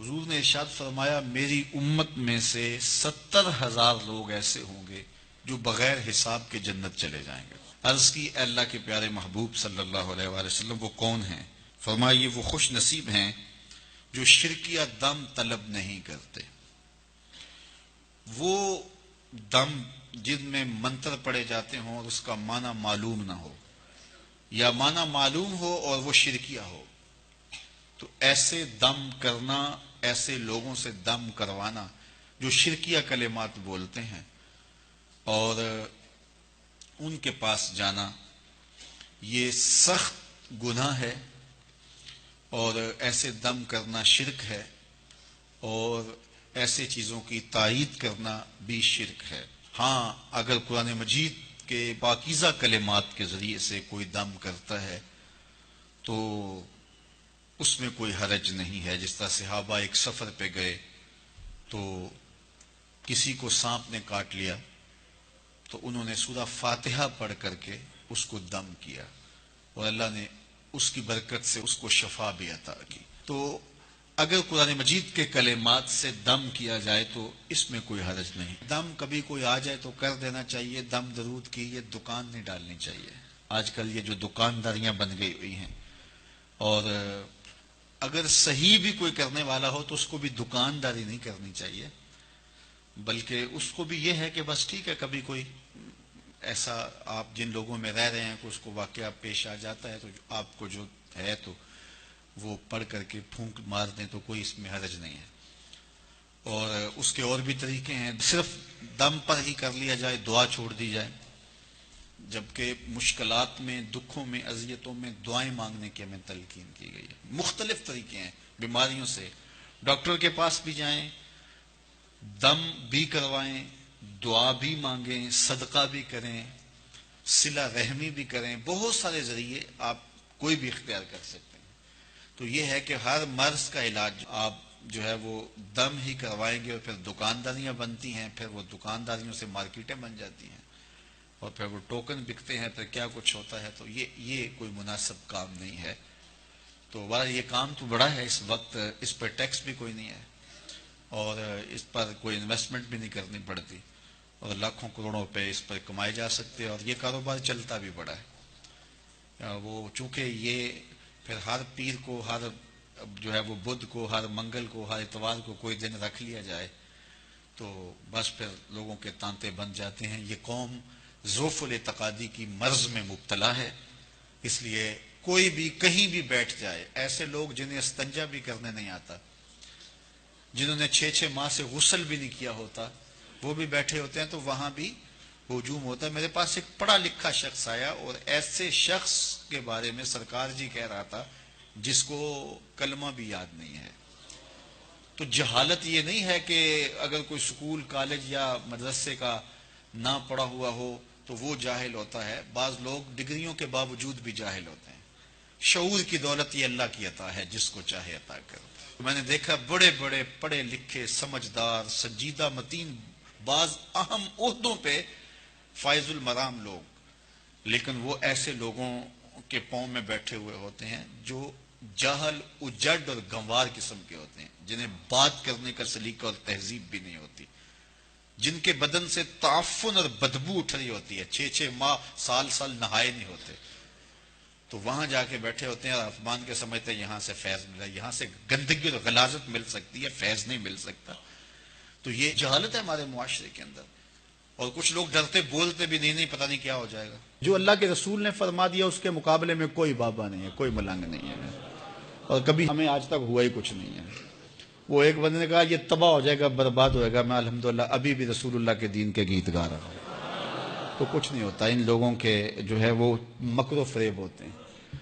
حضور نے ارشاد فرمایا میری امت میں سے 70,000 لوگ ایسے ہوں گے جو بغیر حساب کے جنت چلے جائیں گے۔ عرض کی اے اللہ کے پیارے محبوب صلی اللہ علیہ وآلہ وسلم وہ کون ہیں؟ فرمایا یہ وہ خوش نصیب ہیں جو شرکیہ دم طلب نہیں کرتے۔ وہ دم جن میں منتر پڑے جاتے ہوں اور اس کا معنی معلوم نہ ہو، یا معنی معلوم ہو اور وہ شرکیہ ہو، تو ایسے دم کرنا، ایسے لوگوں سے دم کروانا جو شرکیہ کلمات بولتے ہیں اور ان کے پاس جانا، یہ سخت گناہ ہے، اور ایسے دم کرنا شرک ہے، اور ایسے چیزوں کی تائید کرنا بھی شرک ہے۔ ہاں، اگر قرآن مجید کے پاکیزہ کلمات کے ذریعے سے کوئی دم کرتا ہے تو اس میں کوئی حرج نہیں ہے۔ جس طرح صحابہ ایک سفر پہ گئے تو کسی کو سانپ نے کاٹ لیا تو انہوں نے سورہ فاتحہ پڑھ کر کے اس کو دم کیا اور اللہ نے اس کی برکت سے اس کو شفا بھی عطا کی۔ تو اگر قرآن مجید کے کلمات سے دم کیا جائے تو اس میں کوئی حرج نہیں۔ دم کبھی کوئی آ جائے تو کر دینا چاہیے، دم درود کی یہ دکان نہیں ڈالنی چاہیے۔ آج کل یہ جو دکانداریاں بن گئی ہوئی ہیں، اور اگر صحیح بھی کوئی کرنے والا ہو تو اس کو بھی دکانداری نہیں کرنی چاہیے، بلکہ اس کو بھی یہ ہے کہ بس ٹھیک ہے، کبھی کوئی ایسا آپ جن لوگوں میں رہ رہے ہیں کہ اس کو واقعہ پیش آ جاتا ہے تو آپ کو جو ہے تو وہ پڑھ کر کے پھونک مار دیں تو کوئی اس میں حرج نہیں ہے۔ اور اس کے اور بھی طریقے ہیں، صرف دم پر ہی کر لیا جائے، دعا چھوڑ دی جائے، جبکہ مشکلات میں، دکھوں میں، اذیتوں میں دعائیں مانگنے کی ہمیں تلقین کی گئی ہے۔ مختلف طریقے ہیں بیماریوں سے، ڈاکٹر کے پاس بھی جائیں، دم بھی کروائیں، دعا بھی مانگیں، صدقہ بھی کریں، صلہ رحمی بھی کریں، بہت سارے ذریعے آپ کوئی بھی اختیار کر سکتے ہیں۔ تو یہ ہے کہ ہر مرض کا علاج آپ جو ہے وہ دم ہی کروائیں گے، اور پھر دکانداریاں بنتی ہیں، پھر وہ دکانداریوں سے مارکیٹیں بن جاتی ہیں، اور پھر وہ ٹوکن بکتے ہیں، پھر کیا کچھ ہوتا ہے۔ تو یہ کوئی مناسب کام نہیں ہے۔ تو یہ کام تو بڑا ہے، اس وقت اس پر ٹیکس بھی کوئی نہیں ہے اور اس پر کوئی انویسٹمنٹ بھی نہیں کرنی پڑتی، اور لاکھوں کروڑوں روپے اس پر کمائے جا سکتے ہیں، اور یہ کاروبار چلتا بھی بڑا ہے۔ وہ چونکہ یہ پھر ہر پیر کو، ہر جو ہے وہ بدھ کو، ہر منگل کو، ہر اتوار کو کوئی دن رکھ لیا جائے تو بس پھر لوگوں کے تانتے بن جاتے ہیں۔ یہ قوم ضعف الاعتقادی کی مرض میں مبتلا ہے، اس لیے کوئی بھی کہیں بھی بیٹھ جائے، ایسے لوگ جنہیں استنجا بھی کرنے نہیں آتا، جنہوں نے 6 ماہ سے غسل بھی نہیں کیا ہوتا، وہ بھی بیٹھے ہوتے ہیں تو وہاں بھی ہجوم ہوتا ہے۔ میرے پاس ایک پڑھا لکھا شخص آیا اور ایسے شخص کے بارے میں سرکار جی کہہ رہا تھا جس کو کلمہ بھی یاد نہیں ہے۔ تو جہالت یہ نہیں ہے کہ اگر کوئی سکول، کالج یا مدرسے کا نہ پڑھا ہوا ہو تو وہ جاہل ہوتا ہے، بعض لوگ ڈگریوں کے باوجود بھی جاہل ہوتے ہیں۔ شعور کی دولت یہ اللہ کی عطا ہے، جس کو چاہے عطا کرتا ہے۔ میں نے دیکھا بڑے بڑے پڑھے لکھے، سمجھدار، سنجیدہ متین، بعض اہم عہدوں پہ فائز المرام لوگ، لیکن وہ ایسے لوگوں کے پاؤں میں بیٹھے ہوئے ہوتے ہیں جو جاہل، اجڑ اور گنوار قسم کے ہوتے ہیں، جنہیں بات کرنے کا سلیقہ اور تہذیب بھی نہیں ہوتی، جن کے بدن سے تعفن اور بدبو اٹھ رہی ہوتی ہے، 6 ماہ، سال نہائے نہیں ہوتے، تو وہاں جا کے بیٹھے ہوتے ہیں اور آسمان کے سمجھتے ہیں یہاں سے فیض مل رہا ہے، یہاں سے گندگی اور غلاظت مل سکتی ہے، فیض نہیں مل سکتا۔ تو یہ جہالت ہے ہمارے معاشرے کے اندر، اور کچھ لوگ ڈرتے بولتے بھی نہیں پتہ نہیں کیا ہو جائے گا۔ جو اللہ کے رسول نے فرما دیا اس کے مقابلے میں کوئی بابا نہیں ہے، کوئی ملنگ نہیں ہے، اور کبھی ہمیں آج تک ہوا ہی کچھ نہیں ہے۔ وہ ایک بندے نے کہا یہ تباہ ہو جائے گا، برباد ہو جائے گا، میں الحمدللہ ابھی بھی رسول اللہ کے دین کے گیت گا رہا ہوں۔ تو کچھ نہیں ہوتا، ان لوگوں کے جو ہے وہ مکر و فریب ہوتے ہیں۔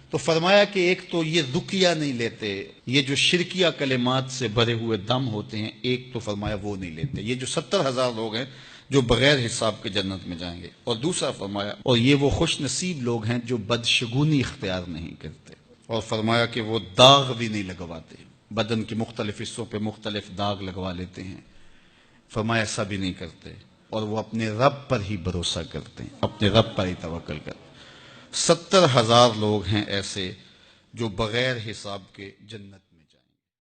تو فرمایا کہ ایک تو یہ رقیہ نہیں لیتے، یہ جو شرکیہ کلمات سے بھرے ہوئے دم ہوتے ہیں، ایک تو فرمایا وہ نہیں لیتے، یہ جو 70,000 لوگ ہیں جو بغیر حساب کے جنت میں جائیں گے۔ اور دوسرا فرمایا اور یہ وہ خوش نصیب لوگ ہیں جو بدشگونی اختیار نہیں کرتے، اور فرمایا کہ وہ داغ بھی نہیں لگواتے، بدن کے مختلف حصوں پہ مختلف داغ لگوا لیتے ہیں، فرمایا ایسا بھی نہیں کرتے، اور وہ اپنے رب پر ہی بھروسہ کرتے ہیں، اپنے رب پر ہی توکل کرتے ہیں۔ 70,000 لوگ ہیں ایسے جو بغیر حساب کے جنت